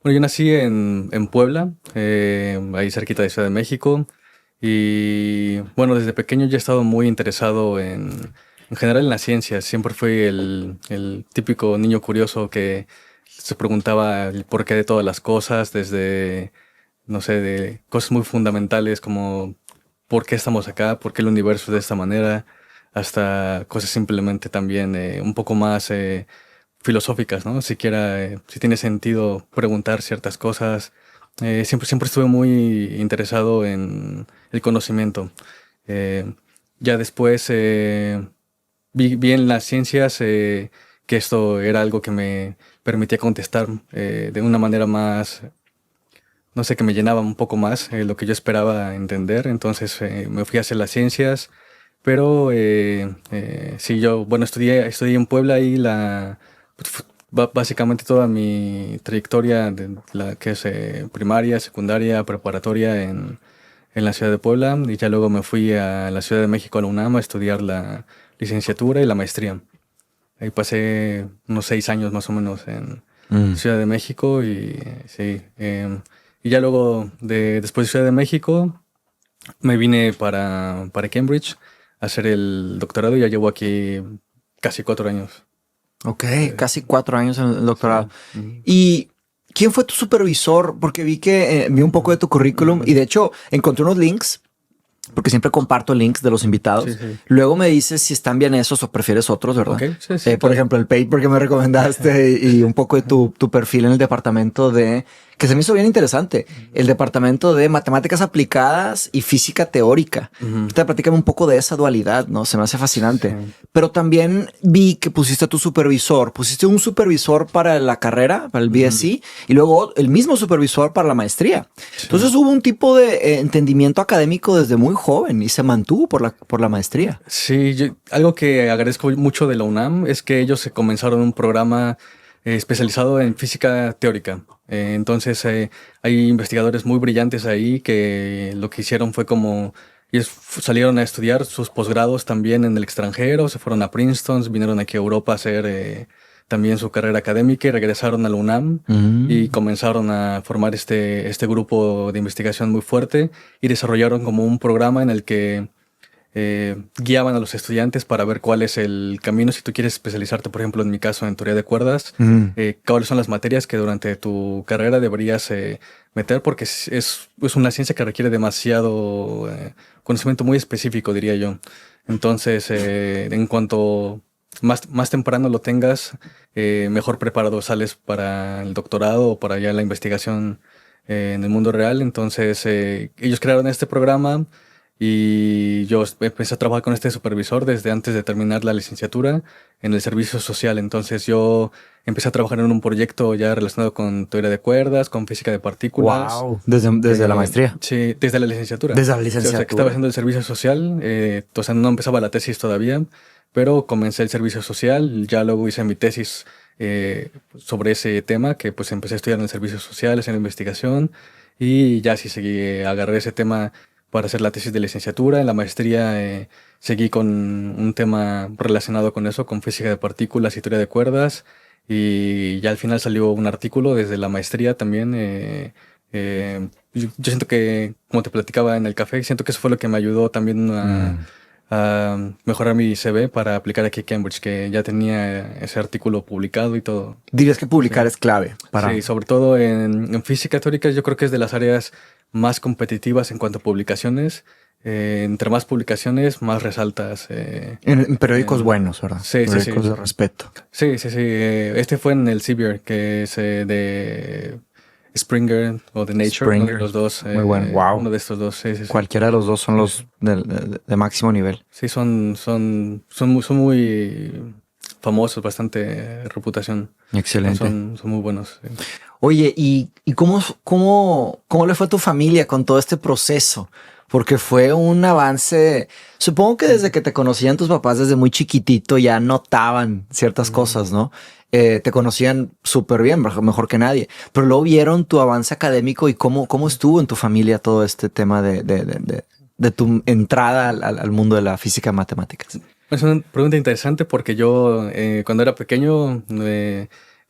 Bueno, yo nací en Puebla, ahí cerquita de Ciudad de México. Y bueno, desde pequeño ya he estado muy interesado en general en las ciencias. Siempre fui el típico niño curioso que se preguntaba el porqué de todas las cosas, desde, no sé, de cosas muy fundamentales como por qué estamos acá, por qué el universo es de esta manera, hasta cosas simplemente también un poco más filosóficas, ¿no? Siquiera si tiene sentido preguntar ciertas cosas. Siempre estuve muy interesado en el conocimiento. Eh, ya después vi en las ciencias que esto era algo que me permitía contestar de una manera más, no sé, que me llenaba un poco más lo que yo esperaba entender. Entonces me fui hacia las ciencias, pero sí, yo, bueno, estudié en Puebla y pues, básicamente toda mi trayectoria de la que es primaria, secundaria, preparatoria en la ciudad de Puebla, y ya luego me fui a la Ciudad de México, a la UNAM, a estudiar la licenciatura y la maestría. Ahí pasé unos 6 años más o menos en Mm. Ciudad de México y sí. Y ya luego, después de Ciudad de México, me vine para Cambridge a hacer el doctorado y ya llevo aquí casi 4 años. Ok, Eh, casi 4 años en el sí. doctorado. Ujú. ¿Y quién fue tu supervisor? Porque vi un poco de tu currículum y de hecho encontré unos links, porque siempre comparto links de los Sí, invitados. sí. Luego me dices si están bien esos o prefieres otros, Ok, ¿verdad? sí, sí, Por claro. ejemplo, el paper que me recomendaste y un poco de tu perfil en el departamento que se me hizo bien interesante, el departamento de matemáticas aplicadas y física teórica. Ujú. Ahorita platícame un poco de esa dualidad, ¿no? Se me hace Sí. fascinante. Pero también vi que pusiste un supervisor para la carrera, para el Ujú. BSc, y luego el mismo supervisor para la maestría. Sí. Entonces hubo un tipo de entendimiento académico desde muy joven y se mantuvo por la maestría. Sí, algo que agradezco mucho de la UNAM es que ellos se comenzaron un programa especializado en física teórica. Entonces hay investigadores muy brillantes ahí que lo que hicieron fue como ellos salieron a estudiar sus posgrados también en el extranjero, se fueron a Princeton, vinieron aquí a Europa a hacer también su carrera académica y regresaron a la UNAM y Mm. comenzaron a formar este grupo de investigación muy fuerte y desarrollaron como un programa en el que guiaban a los estudiantes para ver cuál es el camino. Si tú quieres especializarte, por ejemplo, en mi caso, en teoría de cuerdas, Mm. cuáles son las materias que durante tu carrera deberías meter, porque es una ciencia que requiere demasiado conocimiento muy específico, diría yo. Entonces, en cuanto más temprano lo tengas, mejor preparado sales para el doctorado o para ya la investigación en el mundo real. Entonces, ellos crearon este programa y yo empecé a trabajar con este supervisor desde antes de terminar la licenciatura en el servicio social. Entonces yo empecé a trabajar en un proyecto ya relacionado con teoría de cuerdas, con física de partículas. Wow. Desde la maestría, Sí, desde la licenciatura. desde la Sí, o sea, que estaba licenciatura. haciendo el servicio social, o sea, no empezaba la tesis todavía, pero comencé el servicio social, ya luego hice mi tesis sobre ese tema, que pues empecé a estudiar en el servicio social, en la investigación, y ya sí seguí, agarré ese tema para hacer la tesis de licenciatura. En la maestría seguí con un tema relacionado con eso, con física de partículas y teoría de cuerdas, y ya al final salió un artículo desde la maestría también. Yo siento que, como te platicaba en el café, siento que eso fue lo que me ayudó también Mm. a mejorar mi CV para aplicar aquí a Cambridge, que ya tenía ese artículo publicado y todo. Dirías que Sí, publicar es clave para... sí, sobre todo en física teórica, yo creo que es de las áreas más competitivas en cuanto a publicaciones. Entre más publicaciones, más resaltas. En periódicos buenos, ¿verdad? Sí, sí, sí. Periódicos de respeto. Sí, sí, sí. Este fue en el Sevier, que es de Springer o de Nature, uno de Springer, los dos, muy bueno. Wow. uno de estos dos, sí, sí, sí. Cualquiera de los dos son Sí, los de máximo nivel. sí, son muy famosos, bastante reputación. Excelente. Son muy buenos. Sí. Oye, ¿y cómo le fue a tu familia con todo este proceso? Porque fue un avance. Supongo que desde que te conocían tus papás desde muy chiquitito ya notaban ciertas Ujú. cosas, ¿no? Te conocían súper bien, mejor que nadie, pero luego vieron tu avance académico y cómo estuvo en tu familia todo este tema de tu entrada al mundo de la física y matemáticas. Es una pregunta interesante porque yo cuando era pequeño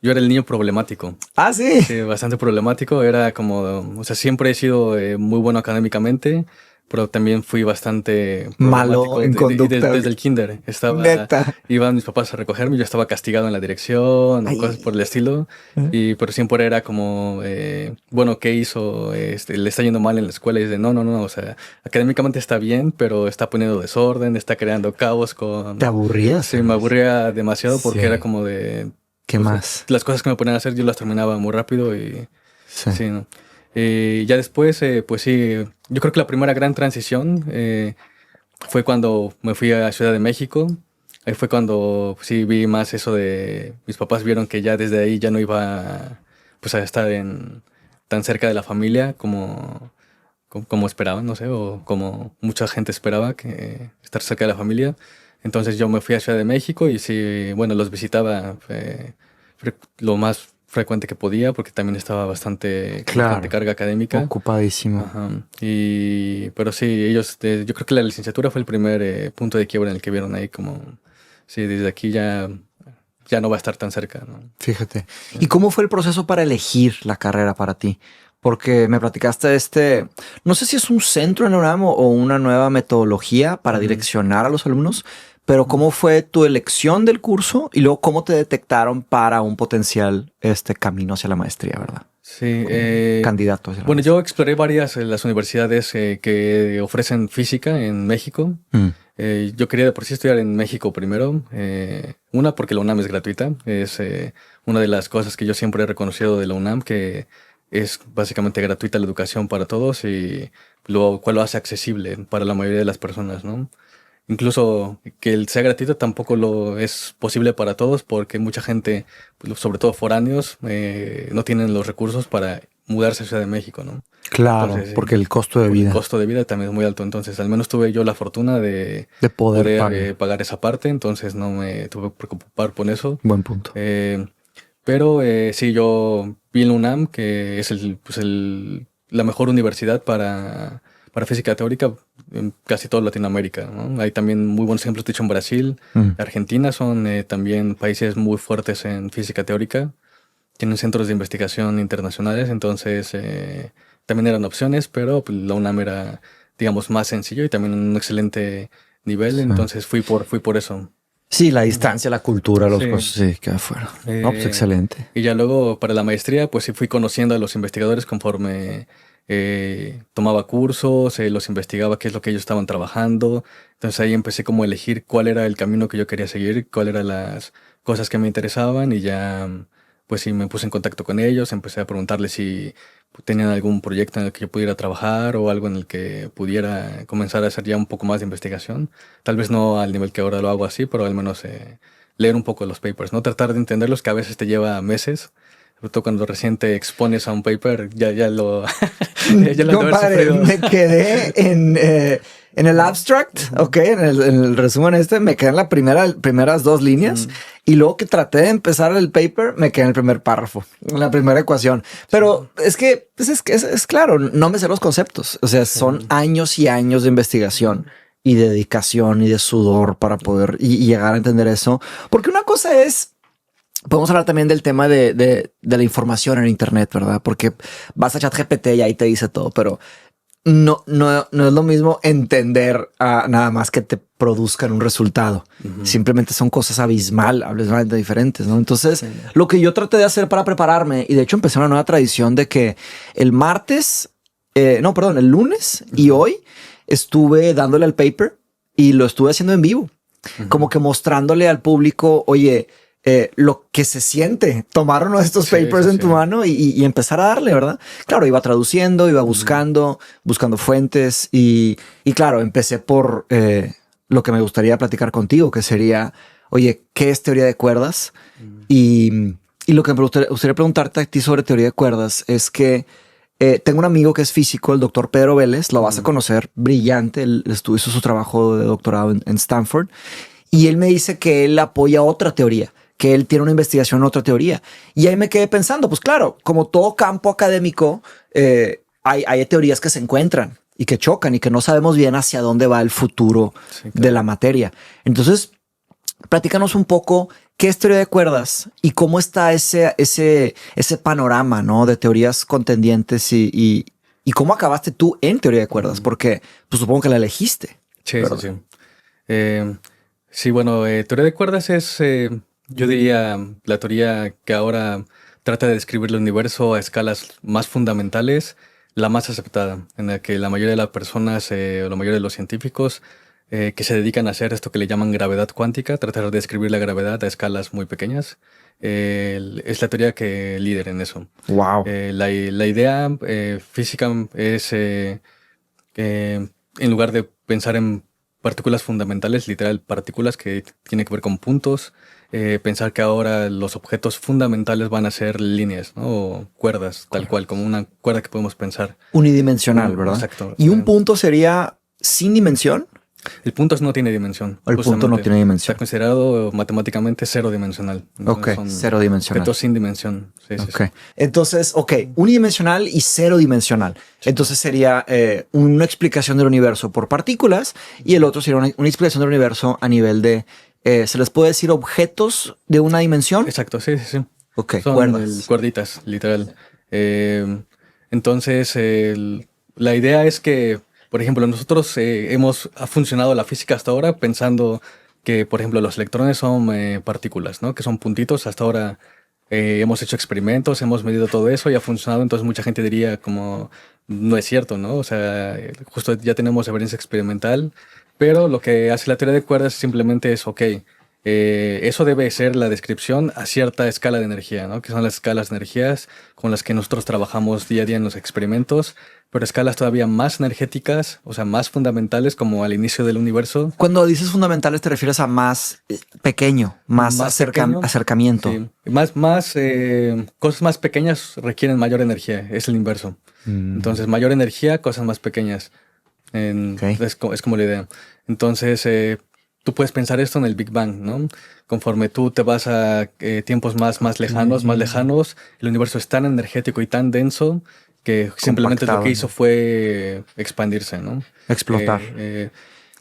yo era el niño problemático. Ah, sí. Sí, bastante problemático. Era como, o sea, siempre he sido muy bueno académicamente, pero también fui bastante Malo problemático en conducta. desde el kinder. Neta. Iban mis papás a recogerme, yo estaba castigado en la dirección o cosas Ay. por el estilo. Pero siempre era como, bueno, ¿qué hizo? Le está yendo mal en la escuela. Y dice, no, no, no, o sea, académicamente está bien, pero está poniendo desorden, está creando caos con... ¿Te aburrías? Sí, me aburría demasiado porque Sí. era como de... ¿Qué pues, más? las cosas que me ponían a hacer yo las terminaba muy rápido y Sí. sí, ¿no? Ya después, pues sí, yo creo que la primera gran transición fue cuando me fui a Ciudad de México. Ahí fue cuando pues, sí vi más eso de... Mis papás vieron que ya desde ahí ya no iba pues, a estar tan cerca de la familia como esperaban, no sé, o como mucha gente esperaba que estar cerca de la familia. Entonces yo me fui a Ciudad de México y sí, bueno, los visitaba lo más frecuente que podía porque también estaba bastante carga académica. Ocupadísimo. Ajá. Pero sí, ellos, yo creo que la licenciatura fue el primer punto de quiebra en el que vieron ahí como, sí, desde aquí ya no va a estar tan cerca, ¿no? Fíjate. ¿Y cómo fue el proceso para elegir la carrera para ti? Porque me platicaste de no sé si es un centro en UNAM o una nueva metodología para direccionar a los alumnos, pero ¿cómo fue tu elección del curso y luego cómo te detectaron para un potencial camino hacia la maestría, verdad? Sí. Candidato hacia la Bueno, maestría. yo exploré varias las universidades que ofrecen física en México. Yo quería de por sí estudiar en México primero. Una, porque la UNAM es gratuita. Es una de las cosas que yo siempre he reconocido de la UNAM, que es básicamente gratuita la educación para todos y lo cual lo hace accesible para la mayoría de las personas, ¿no? Incluso que el sea gratuito tampoco lo es posible para todos porque mucha gente, pues, sobre todo foráneos, no tienen los recursos para mudarse a Ciudad de México, ¿no? Claro, Entonces, porque el costo de el vida. costo de vida también es muy alto. Entonces, al menos tuve yo la fortuna de Poder pagar. pagar esa parte. Entonces, no me tuve que preocupar por eso. Buen punto. Pero sí, yo vi en UNAM, que es la mejor universidad para física teórica en casi toda Latinoamérica, ¿no? Hay también muy buenos ejemplos, de hecho, en Brasil. Argentina son también países muy fuertes en física teórica. Tienen centros de investigación internacionales, entonces también eran opciones, pero pues, la UNAM era, digamos, más sencillo y también un excelente nivel, entonces fui por eso. Sí, la distancia, la cultura, los Sí. cosas, sí, queda afuera. No, pues excelente. Y ya luego para la maestría, pues sí fui conociendo a los investigadores conforme tomaba cursos, los investigaba qué es lo que ellos estaban trabajando. Entonces ahí empecé como a elegir cuál era el camino que yo quería seguir, cuáles eran las cosas que me interesaban y ya pues sí me puse en contacto con ellos, empecé a preguntarles si tenían algún proyecto en el que yo pudiera trabajar o algo en el que pudiera comenzar a hacer ya un poco más de investigación. Tal vez no al nivel que ahora lo hago así, pero al menos leer un poco los papers, ¿no? Tratar de entenderlos, que a veces te lleva meses. Sobre todo cuando recién te expones a un paper, ya lo ya lo has de haber Compadre, sufrido. me quedé en el abstract, ok, en el resumen me quedé en primeras dos líneas y luego que traté de empezar el paper, me quedé en el primer párrafo, en la primera ecuación. Pero es que pues es claro, no me sé los conceptos. O sea, son años y años de investigación y dedicación y de sudor para poder y llegar a entender eso. Porque una cosa es... Podemos hablar también del tema de la información en Internet, ¿verdad? Porque vas a ChatGPT y ahí te dice todo, pero no es lo mismo entender nada más que te produzcan un resultado. Simplemente son cosas abismalmente diferentes, ¿no? Entonces, lo que yo traté de hacer para prepararme, y de hecho empecé una nueva tradición de que el lunes y hoy estuve dándole al paper y lo estuve haciendo en vivo, como que mostrándole al público, oye, lo que se siente tomar uno de estos papers en tu mano y empezar a darle, ¿verdad? Claro, iba traduciendo, iba buscando fuentes y claro, empecé por lo que me gustaría platicar contigo, que sería, oye, ¿qué es teoría de cuerdas? Y lo que me gustaría preguntarte a ti sobre teoría de cuerdas es que tengo un amigo que es físico, el doctor Pedro Vélez, lo vas a conocer, brillante, él hizo su trabajo de doctorado en Stanford y él me dice que él apoya otra teoría, que él tiene una investigación en otra teoría. Y ahí me quedé pensando, pues claro, como todo campo académico, hay teorías que se encuentran y que chocan y que no sabemos bien hacia dónde va el futuro de la materia. Entonces, platícanos un poco qué es teoría de cuerdas y cómo está ese panorama, ¿no? De teorías contendientes y cómo acabaste tú en teoría de cuerdas, porque pues supongo que la elegiste. Sí, sí, sí. Sí, bueno, teoría de cuerdas es, yo diría, la teoría que ahora trata de describir el universo a escalas más fundamentales, la más aceptada, en la que la mayoría de las personas, o la mayoría de los científicos que se dedican a hacer esto que le llaman gravedad cuántica, tratar de describir la gravedad a escalas muy pequeñas, es la teoría que líder en eso. Wow. La idea física es, en lugar de pensar en partículas fundamentales, literal, partículas que tienen que ver con puntos, pensar que ahora los objetos fundamentales van a ser líneas, ¿no? O cuerdas, tal cual, como una cuerda que podemos pensar. Unidimensional, ¿verdad? Exacto. Y un punto sería sin dimensión. El punto no tiene dimensión. El punto no tiene dimensión. Está considerado matemáticamente cero dimensional. Ok, cero dimensional. Objetos sin dimensión. Sí, sí, Ok. sí. Entonces, unidimensional y cero dimensional. Entonces sería una explicación del universo por partículas y el otro sería una explicación del universo a nivel de, ¿se les puede decir objetos de una dimensión? Exacto, sí, sí, sí. Ok, Son cuerdas. cuerditas, literal. Entonces, la idea es que, por ejemplo, nosotros ha funcionado la física hasta ahora pensando que, por ejemplo, los electrones son partículas, ¿no? Que son puntitos. Hasta ahora hemos hecho experimentos, hemos medido todo eso y ha funcionado. Entonces mucha gente diría como, no es cierto, ¿no? O sea, justo ya tenemos evidencia experimental, pero lo que hace la teoría de cuerdas simplemente es, ok, eso debe ser la descripción a cierta escala de energía, ¿no? Que son las escalas de energías con las que nosotros trabajamos día a día en los experimentos, pero escalas todavía más energéticas, o sea, más fundamentales, como al inicio del universo. Cuando dices fundamentales te refieres a más pequeño, más Pequeño. acercamiento. Sí. Cosas más pequeñas requieren mayor energía, es el inverso. Entonces, mayor energía, cosas más pequeñas. Ok. Es como la idea. Entonces, tú puedes pensar esto en el Big Bang, ¿no? Conforme tú te vas a tiempos más lejanos, el universo es tan energético y tan denso que simplemente lo Compactado, que hizo ¿no? fue expandirse, ¿no? Explotar.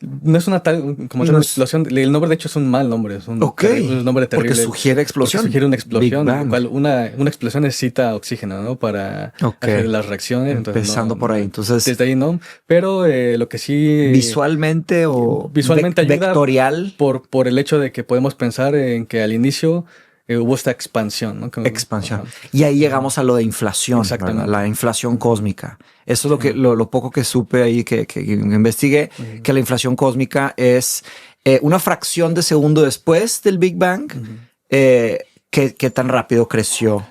No es una tal como tal No una es- explosión. El nombre, de hecho, es un mal nombre. Es un, Ok. un nombre terrible. Porque sugiere explosión. Porque sugiere una Big explosión. Bang. Lo cual una explosión necesita oxígeno, ¿no? Para Ok. hacer las reacciones. Entonces, Empezando por ahí. Entonces, desde ahí no. Pero lo que sí. visualmente o Visualmente ayuda vectorial. por el hecho de que podemos pensar en que al inicio hubo esta expansión, ¿no? Expansión. Ajá. Y ahí llegamos a lo de inflación, Exactamente. ¿verdad? La inflación cósmica. Eso es lo que lo poco que supe ahí que investigué, que la inflación cósmica es una fracción de segundo después del Big Bang. ¿Qué tan rápido creció